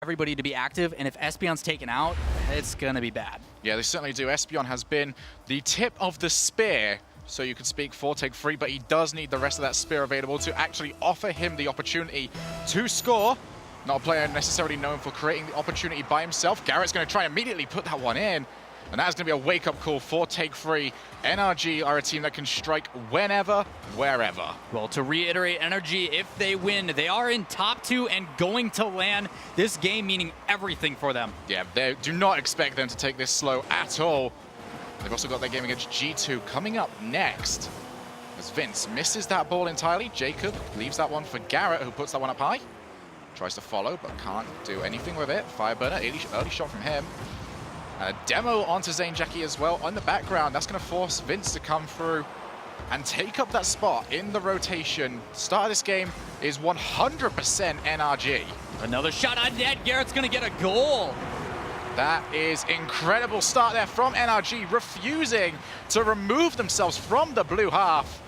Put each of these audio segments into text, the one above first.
everybody to be active, and if Espeon's taken out, it's going to be bad. Yeah, they certainly do. Espeon has been the tip of the spear, so you could speak for Take 3, but he does need the rest of that spear available to actually offer him the opportunity to score. Not a player necessarily known for creating the opportunity by himself. Garrett's going to try and immediately put that one in, and that's going to be a wake-up call for Take 3. NRG are a team that can strike whenever, wherever. Well, to reiterate, NRG, if they win, they are in top 2 and going to land this game, meaning everything for them. Yeah, they do not expect them to take this slow at all. They've also got their game against G2 coming up next. As Vince misses that ball entirely, Jacob leaves that one for Garrett, who puts that one up high. Tries to follow, but can't do anything with it. Fireburner, early shot from him. A demo onto Zainjaki as well on the background. That's going to force Vince to come through and take up that spot in the rotation. Start of this game is 100% NRG. Another shot on net. Garrett's going to get a goal. That is incredible start there from NRG, refusing to remove themselves from the blue half.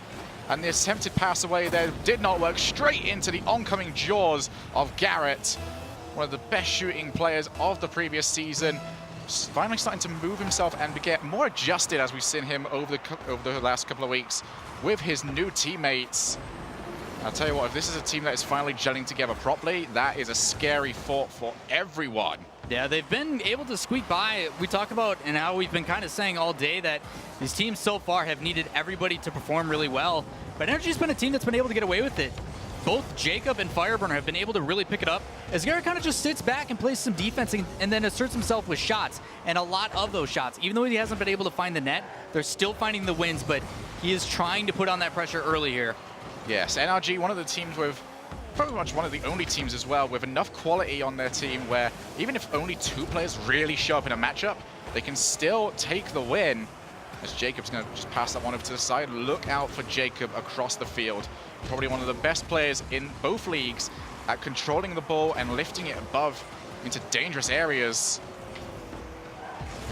And the attempted pass away there did not work, straight into the oncoming jaws of Garrett, one of the best shooting players of the previous season. Finally starting to move himself and get more adjusted as we've seen him over the last couple of weeks with his new teammates. I'll tell you what, if this is a team that is finally gelling together properly, that is a scary thought for everyone. Yeah, they've been able to squeak by. We talk about, and how we've been kind of saying all day, that these teams so far have needed everybody to perform really well. But NRG's been a team that's been able to get away with it. Both Jacob and Fireburner have been able to really pick it up, as Garrett kind of just sits back and plays some defense and then asserts himself with shots, and a lot of those shots. Even though he hasn't been able to find the net, they're still finding the wins, but he is trying to put on that pressure early here. Yes, NRG, one of the teams with, pretty much one of the only teams as well, with enough quality on their team where even if only 2 players really show up in a matchup, they can still take the win. As Jacob's going to just pass that one over to the side. Look out for Jacob across the field. Probably one of the best players in both leagues at controlling the ball and lifting it above into dangerous areas.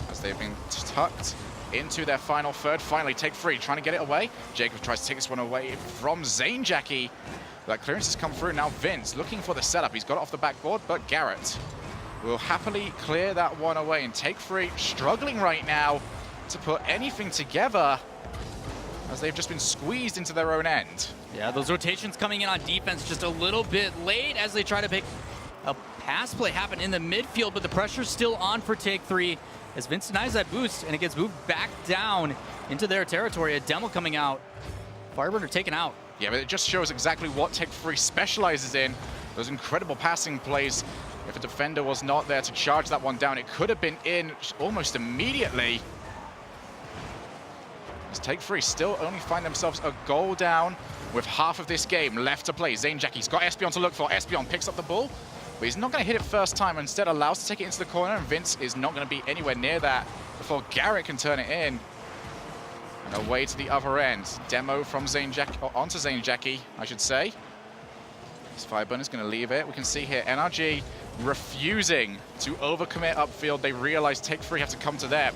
As they've been tucked into their final third. Finally, Take 3 trying to get it away. Jacob tries to take this one away from Zainjaki. That clearance has come through. Now Vince looking for the setup. He's got it off the backboard, but Garrett will happily clear that one away. And Take 3 struggling right now to put anything together, as they've just been squeezed into their own end. Yeah, those rotations coming in on defense just a little bit late as they try to pick a pass play happen in the midfield, but the pressure's still on for Take 3 as Vince denies that boost, and it gets moved back down into their territory. A demo coming out. Fireburner taken out. Yeah, but it just shows exactly what Take 3 specializes in. Those incredible passing plays. If a defender was not there to charge that one down, it could have been in almost immediately. As Take 3 still only find themselves a goal down with half of this game left to play. Zainjaki's got Espeon to look for. Espeon picks up the ball, but he's not going to hit it first time. Instead allows to take it into the corner, and Vince is not going to be anywhere near that before Garrett can turn it in. And away to the other end. Demo from Zainjaki, or onto Zainjaki, I should say. This Fireburner's going to leave it. We can see here NRG refusing to overcommit upfield. They realize Take 3 have to come to them.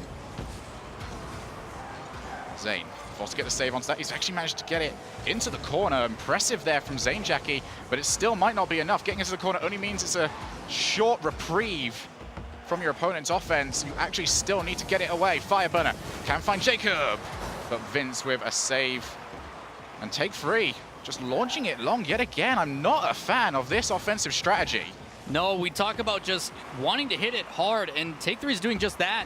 Zain forced to get the save onto that. He's actually managed to get it into the corner. Impressive there from Zainjaki, but it still might not be enough. Getting into the corner only means it's a short reprieve from your opponent's offense. You actually still need to get it away. Fireburner can find Jacob, but Vince with a save. And Take 3 just launching it long yet again. I'm not a fan of this offensive strategy. No, we talk about just wanting to hit it hard, and Take 3 is doing just that.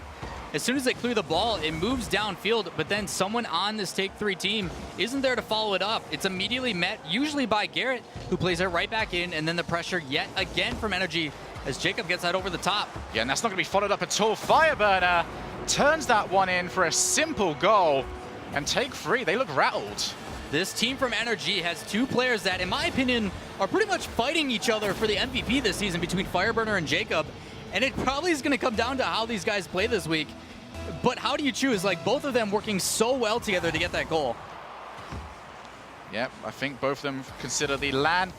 As soon as they clear the ball, it moves downfield, but then someone on this Take 3 team isn't there to follow it up. It's immediately met, usually by Garrett, who plays it right back in, and then the pressure yet again from NRG as Jacob gets that over the top. Yeah, and that's not going to be followed up at all. Fireburner turns that one in for a simple goal, and Take 3, they look rattled. This team from NRG has 2 players that, in my opinion, are pretty much fighting each other for the MVP this season between Fireburner and Jacob. And it probably is going to come down to how these guys play this week. But how do you choose? Like, both of them working so well together to get that goal. Yep, I think both of them consider the LAN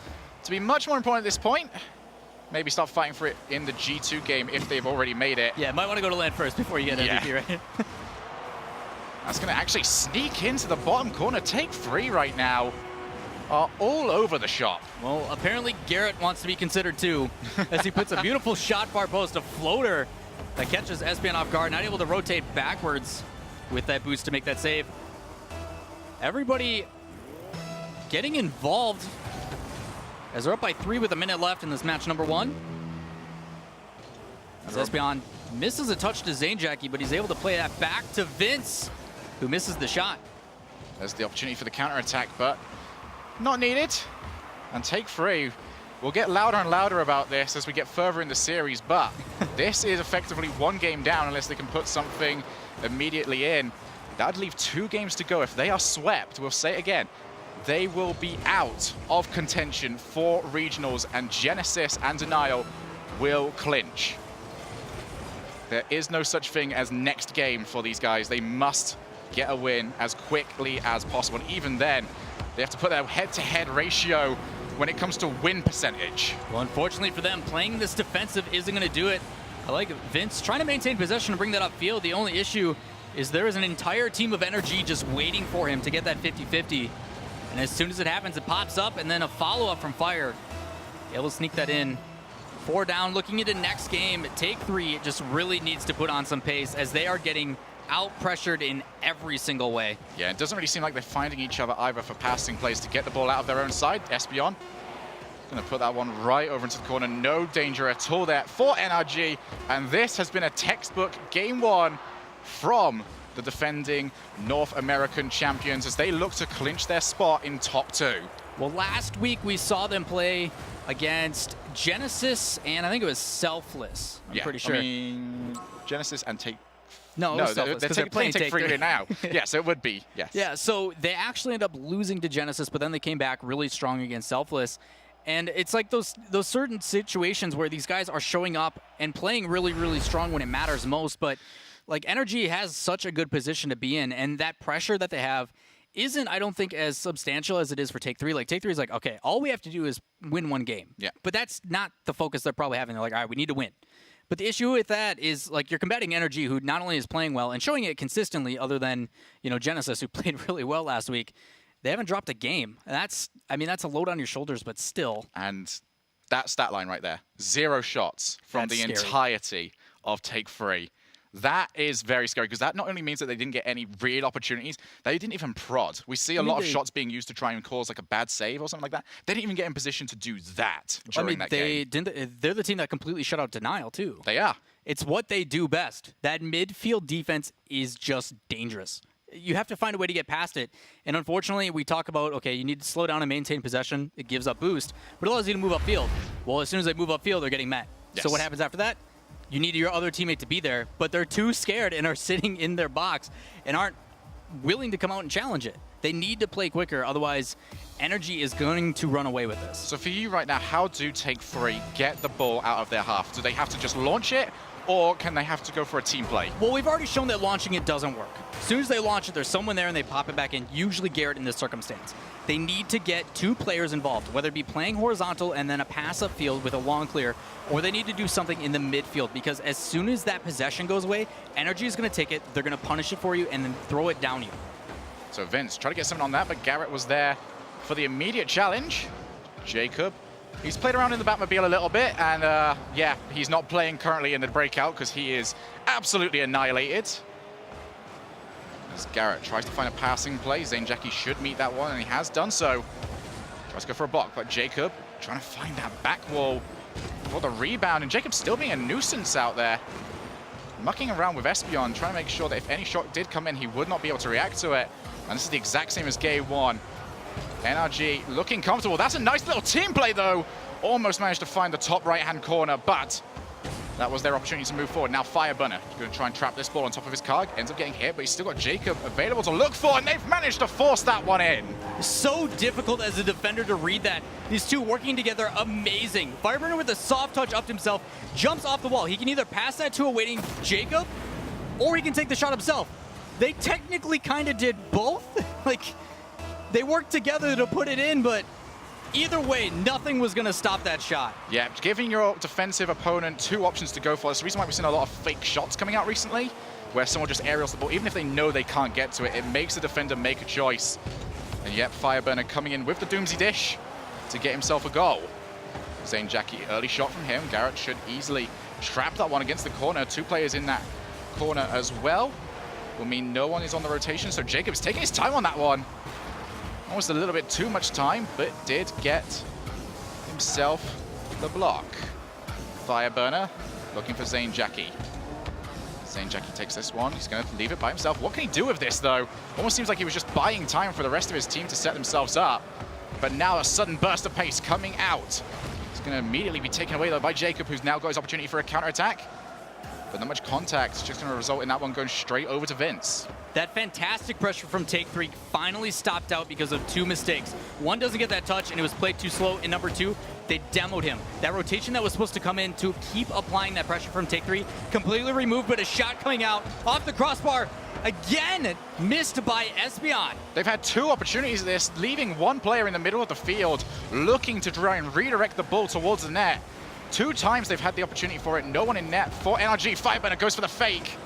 to be much more important at this point. Maybe start fighting for it in the G2 game if they've already made it. Yeah, might want to go to LAN first before you get MVP, right? That's going to actually sneak into the bottom corner. Take 3 right now. are all over the shop. Well, apparently Garrett wants to be considered too, as he puts a beautiful shot far post, a floater that catches Espion off guard, not able to rotate backwards with that boost to make that save. Everybody getting involved as they're up by 3 with a minute left in this match number 1. As Espion misses a touch to Zanejackie, but he's able to play that back to Vince, who misses the shot. There's the opportunity for the counter-attack, but not needed. And Take 3 will get louder and louder about this as we get further in the series, but this is effectively 1 game down unless they can put something immediately in. That'd leave 2 games to go. If they are swept, we'll say it again, they will be out of contention for regionals, and Genesis and Denial will clinch. There is no such thing as next game for these guys. They must get a win as quickly as possible. And even then, they have to put their head-to-head ratio when it comes to win percentage. Well, unfortunately for them, playing this defensive isn't going to do it. I like Vince trying to maintain possession and bring that upfield. The only issue is there is an entire team of NRG just waiting for him to get that 50-50. And as soon as it happens, it pops up, and then a follow-up from Fire. Able to sneak that in. 4 down, looking into next game. Take 3 just really needs to put on some pace as they are getting out-pressured in every single way. Yeah, it doesn't really seem like they're finding each other either for passing plays to get the ball out of their own side. Espion going to put that one right over into the corner. No danger at all there for NRG. And this has been a textbook game 1 from the defending North American champions as they look to clinch their spot in top 2. Well, last week we saw them play against Genesis, and I think it was Selfless. I'm pretty sure. I mean, Genesis and Take... No, they're playing Take 3 now. Yeah, so it would be, yes. Yeah, so they actually end up losing to Genesis, but then they came back really strong against Selfless. And it's like those certain situations where these guys are showing up and playing really, really strong when it matters most, but like NRG has such a good position to be in, and that pressure that they have isn't, I don't think, as substantial as it is for Take 3. Like, Take 3 is like, okay, all we have to do is win 1 game. Yeah. But that's not the focus they're probably having. They're like, all right, we need to win. But the issue with that is, like, you're combating NRG, who not only is playing well and showing it consistently, other than, you know, Genesis, who played really well last week. They haven't dropped a game. And that's, I mean, that's a load on your shoulders, but still. And that stat line right there, 0 shots from the entirety of Take 3. That is very scary, because that not only means that they didn't get any real opportunities, they didn't even prod. We see a lot of shots being used to try and cause like a bad save or something like that. They didn't even get in position to do that during that game. They're the team that completely shut out Denial, too. They are. It's what they do best. That midfield defense is just dangerous. You have to find a way to get past it. And unfortunately, we talk about, okay, you need to slow down and maintain possession. It gives up boost, but it allows you to move upfield. Well, as soon as they move upfield, they're getting met. Yes. So what happens after that? You need your other teammate to be there, but they're too scared and are sitting in their box and aren't willing to come out and challenge it. They need to play quicker, otherwise NRG is going to run away with this. So for you right now, how do Take 3 get the ball out of their half? Do they have to just launch it, or can they have to go for a team play? Well, we've already shown that launching it doesn't work. As soon as they launch it, there's someone there and they pop it back in, usually Garrett in this circumstance. They need to get 2 players involved, whether it be playing horizontal and then a pass upfield with a long clear, or they need to do something in the midfield, because as soon as that possession goes away, NRG is going to take it, they're going to punish it for you, and then throw it down you. So Vince try to get something on that, but Garrett was there for the immediate challenge. Jacob, he's played around in the Batmobile a little bit, and yeah, he's not playing currently in the breakout because he is absolutely annihilated. As Garrett tries to find a passing play, Zanejackie should meet that one, and he has done so. Tries to go for a block, but Jacob trying to find that back wall for the rebound, and Jacob still being a nuisance out there. Mucking around with Espion, trying to make sure that if any shot did come in, he would not be able to react to it. And this is the exact same as game 1. NRG looking comfortable. That's a nice little team play, though. Almost managed to find the top right-hand corner, but that was their opportunity to move forward. Now Fireburner going to try and trap this ball on top of his card. Ends up getting hit, but he's still got Jacob available to look for, and they've managed to force that one in. So difficult as a defender to read that. These two working together, amazing. Fireburner with a soft touch up to himself, jumps off the wall. He can either pass that to a waiting Jacob, or he can take the shot himself. They technically kind of did both. Like, they worked together to put it in, but either way, nothing was going to stop that shot. Yeah, giving your defensive opponent 2 options to go for. That's the reason why we've seen a lot of fake shots coming out recently, where someone just aerials the ball. Even if they know they can't get to it, it makes the defender make a choice. And yet, Fireburner coming in with the Doomsy Dish to get himself a goal. Zane Jackie, early shot from him. Garrett should easily trap that one against the corner. 2 players in that corner as well. Will mean no one is on the rotation, so Jacob's taking his time on that one. Almost a little bit too much time, but did get himself the block. Fireburner looking for Zane Jackie. Zane Jackie takes this one. He's going to leave it by himself. What can he do with this, though? Almost seems like he was just buying time for the rest of his team to set themselves up. But now a sudden burst of pace coming out. It's going to immediately be taken away, though, by Jacob, who's now got his opportunity for a counterattack. But not much contact. It's just going to result in that one going straight over to Vince. That fantastic pressure from Take 3 finally stopped out because of 2 mistakes. One doesn't get that touch, and it was played too slow. And number 2, they demoed him. That rotation that was supposed to come in to keep applying that pressure from Take 3, completely removed, but a shot coming out off the crossbar. Again, missed by Espeon. They've had 2 opportunities of this, leaving 1 player in the middle of the field, looking to try and redirect the ball towards the net. 2 times they've had the opportunity for it. No one in net for NRG. Fireburner goes for the fake,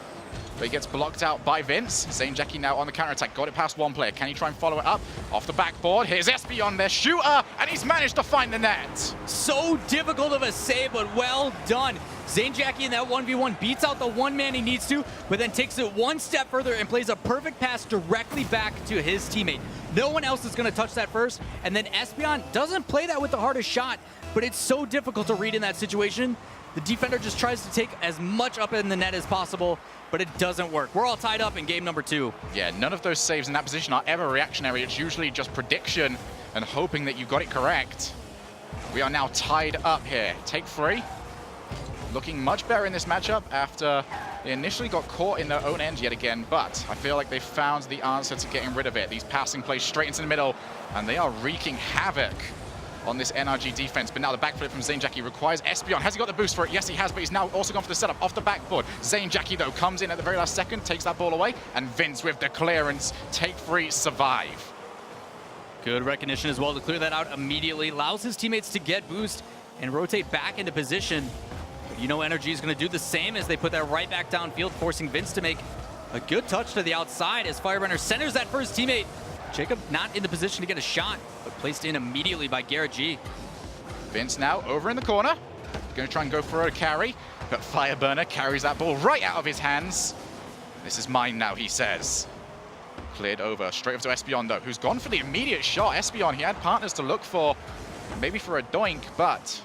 but he gets blocked out by Vince. Zane Jackie now on the counterattack. Got it past 1 player. Can he try and follow it up? Off the backboard. Here's Espeon, their shooter, and he's managed to find the net. So difficult of a save, but well done. Zane Jackie in that 1v1 beats out the 1 man he needs to, but then takes it 1 step further and plays a perfect pass directly back to his teammate. No one else is going to touch that first, and then Espeon doesn't play that with the hardest shot, but it's so difficult to read in that situation. The defender just tries to take as much up in the net as possible, but it doesn't work. We're all tied up in game number 2. Yeah, none of those saves in that position are ever reactionary. It's usually just prediction and hoping that you got it correct. We are now tied up here. Take 3. Looking much better in this matchup after they initially got caught in their own end yet again, but I feel like they found the answer to getting rid of it. These passing plays straight into the middle, and they are wreaking havoc on this NRG defense. But now the backflip from Zane Jackie requires Espeon. Has he got the boost for it? Yes, he has, but he's now also gone for the setup off the backboard. Zane Jackie, though, comes in at the very last second, takes that ball away, and Vince with the clearance. Take 3, survive. Good recognition as well to clear that out immediately. Allows his teammates to get boost and rotate back into position. But you know NRG is going to do the same as they put that right back downfield, forcing Vince to make a good touch to the outside as Fireburner centers that for his teammate. Jacob not in the position to get a shot, but placed in immediately by Garrett G. Vince now over in the corner. Going to try and go for a carry, but Fireburner carries that ball right out of his hands. This is mine now, he says. Cleared over, straight over to Espeon, though, who's gone for the immediate shot. Espeon, he had partners to look for, maybe for a doink, but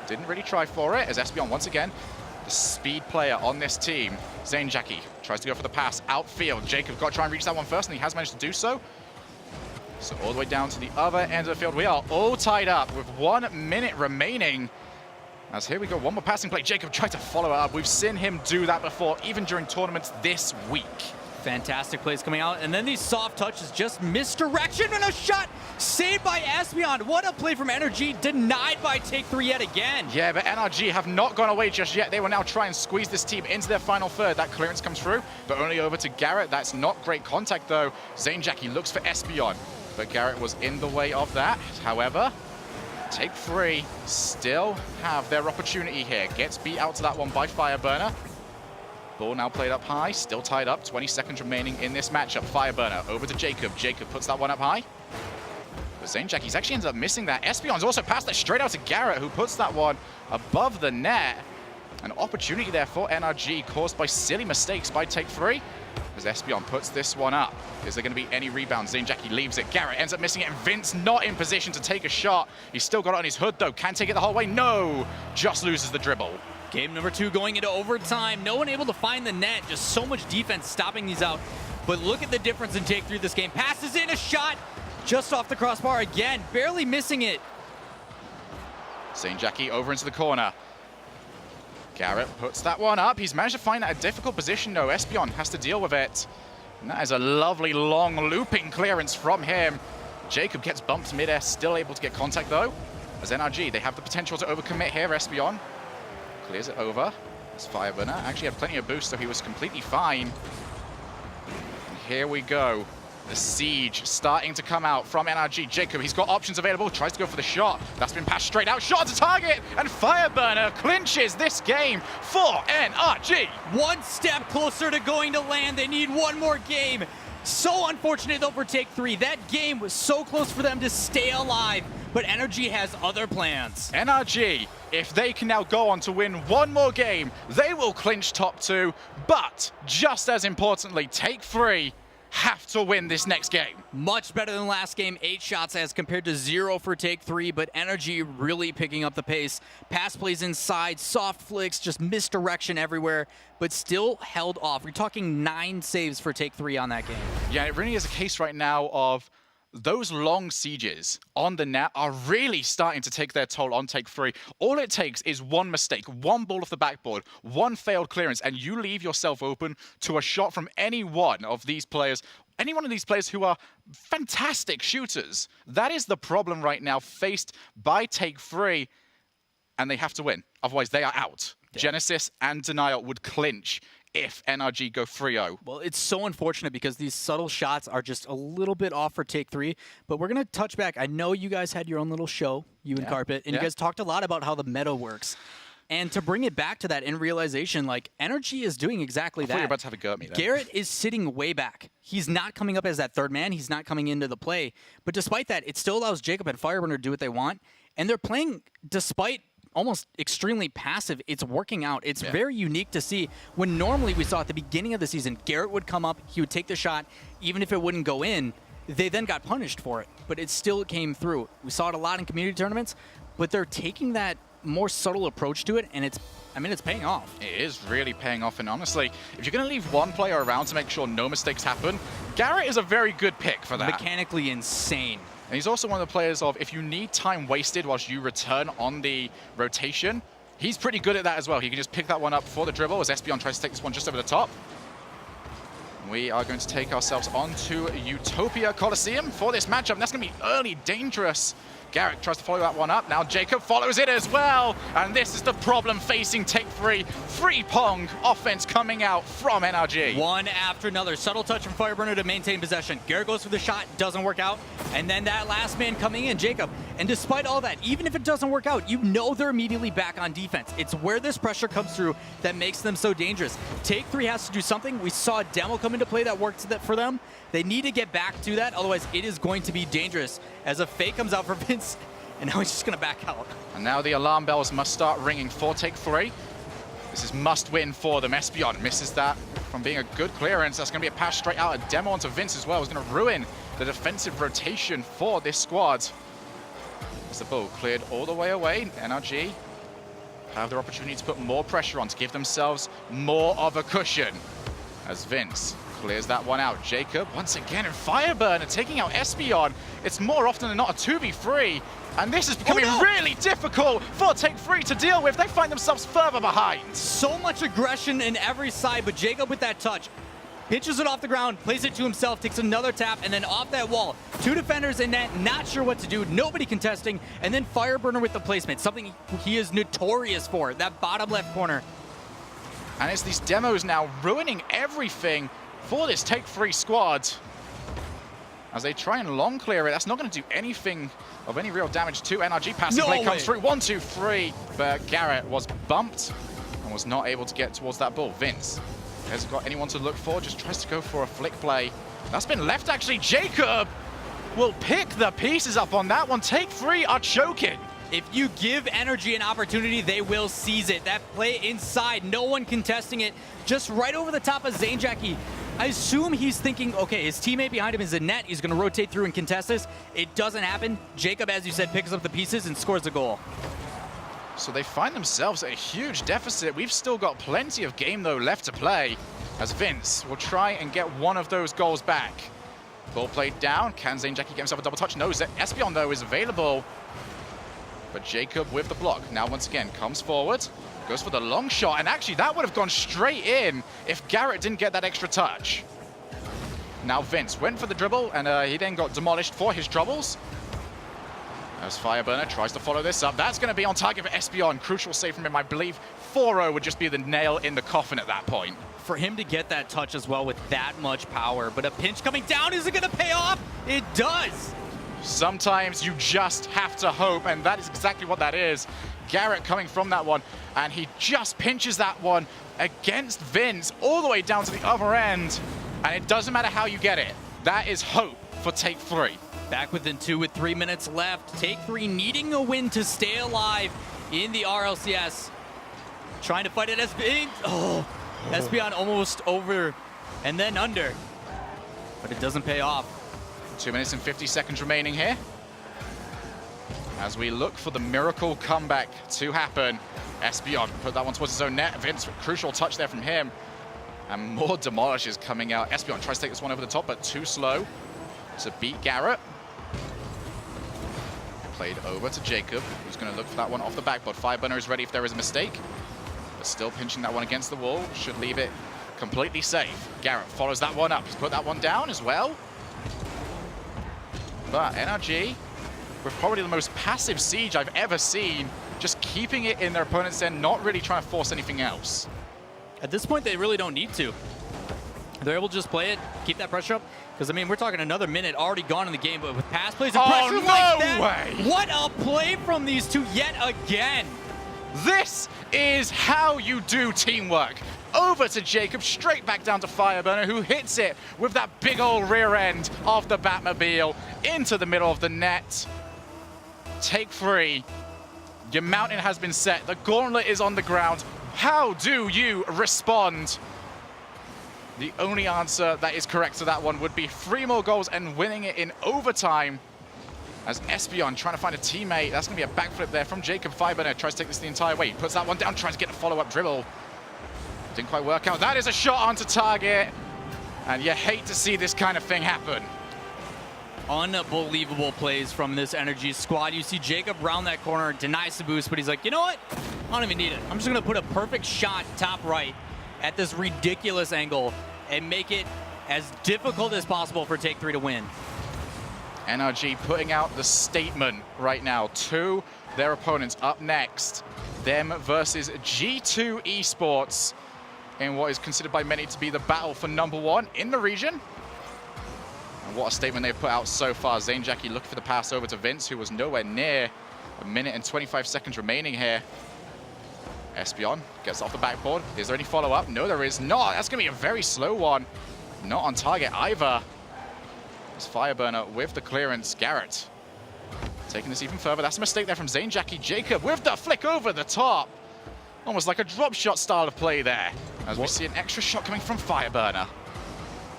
didn't really try for it, as Espeon, once again, the speed player on this team. Zane Jackie tries to go for the pass outfield. Jacob got to try and reach that one first, and he has managed to do so. So all the way down to the other end of the field. We are all tied up with 1 minute remaining. As here we go, 1 more passing play. Jacob tried to follow it up. We've seen him do that before, even during tournaments this week. Fantastic plays coming out, and then these soft touches, just misdirection and a shot saved by Espeon. What a play from NRG, denied by Take 3 yet again. Yeah, but NRG have not gone away just yet. They will now try and squeeze this team into their final third. That clearance comes through, but only over to Garrett. That's not great contact, though. Zane Jackie looks for Espeon, but Garrett was in the way of that. However, Take 3 still have their opportunity here. Gets beat out to that one by Fireburner. Ball now played up high, still tied up, 20 seconds remaining in this matchup. Fireburner over to Jacob. Jacob puts that one up high. But Zane Jackie's actually ended up missing that. Espeon's also passed that straight out to Garrett, who puts that one above the net. An opportunity there for NRG caused by silly mistakes by Take 3. As Espeon puts this one up. Is there going to be any rebounds? Zane Jackie leaves it. Garrett ends up missing it, and Vince not in position to take a shot. He's still got it on his hood, though. Can take it the whole way. No! Just loses the dribble. Game number 2 going into overtime. No one able to find the net. Just so much defense stopping these out. But look at the difference in Take 3 this game. Passes in, a shot just off the crossbar again. Barely missing it. Zane Jackie over into the corner. Garrett puts that one up. He's managed to find that a difficult position, though. Espeon has to deal with it. And that is a lovely, long, looping clearance from him. Jacob gets bumped mid-air, still able to get contact, though. As NRG, they have the potential to overcommit here. Espeon clears it over. As Fireburner actually had plenty of boost, so he was completely fine. And here we go. The siege starting to come out from NRG. Jacob, he's got options available, tries to go for the shot. That's been passed straight out, shot to target, and Fireburner clinches this game for NRG. 1 step closer to going to land. They need 1 more game. So unfortunate though for Take 3. That game was so close for them to stay alive, but NRG has other plans. NRG, if they can now go on to win one more game, they will clinch top 2, but just as importantly, Take 3 have to win this next game. Much better than last game, 8 shots as compared to 0 for Take 3, but NRG really picking up the pace. Pass plays inside, soft flicks, just misdirection everywhere, but still held off. We're talking 9 saves for Take 3 on that game. Yeah, it really is a case right now of those long sieges on the net are really starting to take their toll on Take 3. All it takes is one mistake, one ball off the backboard, one failed clearance, and you leave yourself open to a shot from any one of these players, any one of these players who are fantastic shooters. That is the problem right now faced by Take 3, and they have to win. Otherwise, they are out. Yeah. Genesis and Denial would clinch if NRG go 3-0. Well, it's so unfortunate because these subtle shots are just a little bit off for Take 3, but we're going to touch back. I know you guys had your own little show, you and Carpet, and you guys talked a lot about how the meta works. And to bring it back to that in realization, like, NRG is doing exactly that. I thought you were about to have a go at me then. Garrett is sitting way back. He's not coming up as that third man. He's not coming into the play. But despite that, it still allows Jacob and Fireburner to do what they want. And they're playing despite almost extremely passive. It's working out. It's very unique to see when normally we saw at the beginning of the season, Garrett would come up, he would take the shot, even if it wouldn't go in, they then got punished for it, but it still came through. We saw it a lot in community tournaments, but they're taking that more subtle approach to it, and it's paying off. It is really paying off, and honestly, if you're going to leave one player around to make sure no mistakes happen, Garrett is a very good pick for that. Mechanically insane. And he's also one of the players of, if you need time wasted whilst you return on the rotation, he's pretty good at that as well. He can just pick that one up for the dribble as Espeon tries to take this one just over the top. We are going to take ourselves on to Utopia Coliseum for this matchup. And that's going to be early dangerous. Garrett tries to follow that one up. Now Jacob follows it as well. And this is the problem facing Take 3. Free Pong offense coming out from NRG. One after another. Subtle touch from Fireburner to maintain possession. Garrett goes for the shot, doesn't work out. And then that last man coming in, Jacob. And despite all that, even if it doesn't work out, you know they're immediately back on defense. It's where this pressure comes through that makes them so dangerous. Take 3 has to do something. We saw a demo come into play that worked for them. They need to get back to that, otherwise it is going to be dangerous. As a fake comes out for Vince, and now he's just going to back out. And now the alarm bells must start ringing for Take 3. This is must win for them. Espeon misses that from being a good clearance. That's going to be a pass straight out. A demo onto Vince as well. It's going to ruin the defensive rotation for this squad. As the ball cleared all the way away, NRG have their opportunity to put more pressure on to give themselves more of a cushion. As Vince clears that one out. Jacob, once again, and Fireburner taking out Espeon. It's more often than not a 2v3, and this is becoming really difficult for Take 3 to deal with. They find themselves further behind. So much aggression in every side, but Jacob with that touch, pitches it off the ground, plays it to himself, takes another tap, and then off that wall. 2 defenders in net, not sure what to do, nobody contesting, and then Fireburner with the placement, something he is notorious for, that bottom left corner. And it's these demos now ruining everything for this Take 3 squad. As they try and long clear it, that's not going to do anything of any real damage to NRG. Passive play comes through, 1, 2, 3, but Garrett was bumped and was not able to get towards that ball. Vince hasn't got anyone to look for, just tries to go for a flick play. That's been left actually. Jacob will pick the pieces up on that one. Take 3 are choking. If you give NRG an opportunity, they will seize it. That play inside, no one contesting it, just right over the top of Zanejackie. I assume he's thinking, okay, his teammate behind him is in net. He's going to rotate through and contest this. It doesn't happen. Jacob, as you said, picks up the pieces and scores the goal. So they find themselves at a huge deficit. We've still got plenty of game, though, left to play, as Vince will try and get one of those goals back. Ball played down. Can Zanejackie get himself a double touch? No, Espeon, though, is available. But Jacob with the block. Now, once again, comes forward. Goes for the long shot, and actually that would have gone straight in if Garrett didn't get that extra touch. Now Vince went for the dribble, and he then got demolished for his troubles. As Fireburner tries to follow this up. That's going to be on target for Espeon. Crucial save from him, I believe. 4-0 would just be the nail in the coffin at that point. For him to get that touch as well with that much power, but a pinch coming down, is it going to pay off? It does! Sometimes you just have to hope, and that is exactly what that is. Garrett coming from that one, and he just pinches that one against Vince all the way down to the other end. And it doesn't matter how you get it. That is hope for Take 3. Back within 2 with 3 minutes left. Take 3 needing a win to stay alive in the RLCS. Trying to fight it. Espeon almost over and then under. But it doesn't pay off. 2 minutes and 50 seconds remaining here. As we look for the miracle comeback to happen. Espeon put that one towards his own net. Vince, crucial touch there from him. And more demolishes coming out. Espeon tries to take this one over the top, but too slow to beat Garrett. Played over to Jacob, who's going to look for that one off the backboard. Fireburner is ready if there is a mistake. But still pinching that one against the wall. Should leave it completely safe. Garrett follows that one up. He's put that one down as well. But NRG, with probably the most passive siege I've ever seen, just keeping it in their opponent's end, not really trying to force anything else. At this point, they really don't need to. They're able to just play it, keep that pressure up. Because, I mean, we're talking another minute already gone in the game, but with pass plays and pressure like that. Way. What a play from these two yet again. This is how you do teamwork. Over to Jacob, straight back down to Fireburner, who hits it with that big old rear end of the Batmobile into the middle of the net. Take 3. Your mountain has been set. The gauntlet is on the ground. How do you respond? The only answer that is correct to that one would be 3 more goals and winning it in overtime. As Espeon trying to find a teammate. That's going to be a backflip there from Jacob. Fireburner tries to take this the entire way. He puts that one down, tries to get a follow-up dribble. Didn't quite work out. That is a shot onto target. And you hate to see this kind of thing happen. Unbelievable plays from this NRG squad. You see Jacob round that corner, denies the boost, but he's like, you know what? I don't even need it. I'm just going to put a perfect shot top right at this ridiculous angle and make it as difficult as possible for Take 3 to win. NRG putting out the statement right now to their opponents. Up next, them versus G2 eSports in what is considered by many to be the battle for #1 in the region. And what a statement they've put out so far. Zane Jackie looking for the pass over to Vince, who was nowhere near. A minute and 25 seconds remaining here. Espeon gets off the backboard. Is there any follow-up? No, there is not. That's going to be a very slow one. Not on target either. It's Fireburner with the clearance. Garrett taking this even further. That's a mistake there from Zane Jackie. Jacob with the flick over the top. Almost like a drop shot style of play there. As we see an extra shot coming from Fireburner.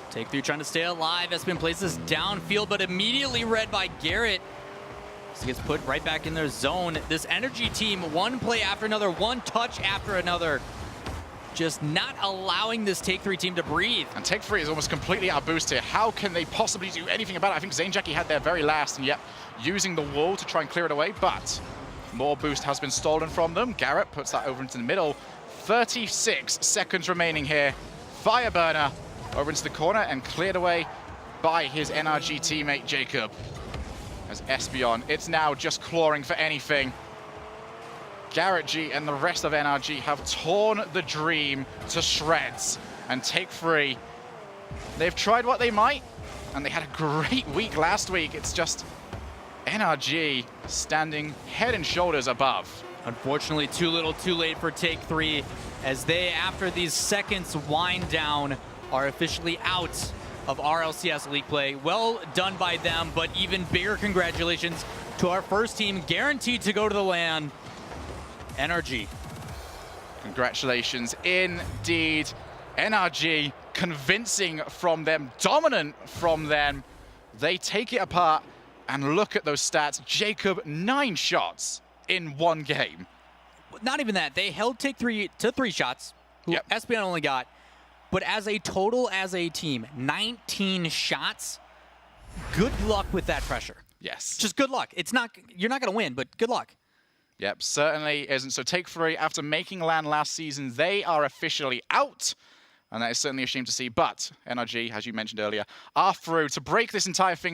Take 3 trying to stay alive. Espeon plays this downfield, but immediately read by Garrett. So he gets put right back in their zone. This NRG team, one play after another, one touch after another. Just not allowing this Take 3 team to breathe. And Take 3 is almost completely out of boost here. How can they possibly do anything about it? I think Zane Jackie had their very last, and yet using the wall to try and clear it away, but more boost has been stolen from them. Garrett puts that over into the middle. 36 seconds remaining here. Fireburner over into the corner and cleared away by his NRG teammate, Jacob. As Espeon, it's now just clawing for anything. Garrett G and the rest of NRG have torn the dream to shreds. And Take 3, they've tried what they might, and they had a great week last week. It's just NRG standing head and shoulders above. Unfortunately, too little, too late for Take 3, as they, after these seconds wind down, are officially out of RLCS League play. Well done by them, but even bigger congratulations to our first team, guaranteed to go to the LAN, NRG. Congratulations indeed. NRG convincing from them, dominant from them. They take it apart, and look at those stats. Jacob, 9 shots in 1 game. Not even that. They held Take 3 to 3 shots, who Yep. Espeon only got. But as a total, as a team, 19 shots. Good luck with that pressure. Yes. Just good luck. It's not, you're not going to win, but good luck. Yep, certainly isn't. So Take 3, after making LAN last season, they are officially out. And that is certainly a shame to see. But NRG, as you mentioned earlier, are through to break this entire thing.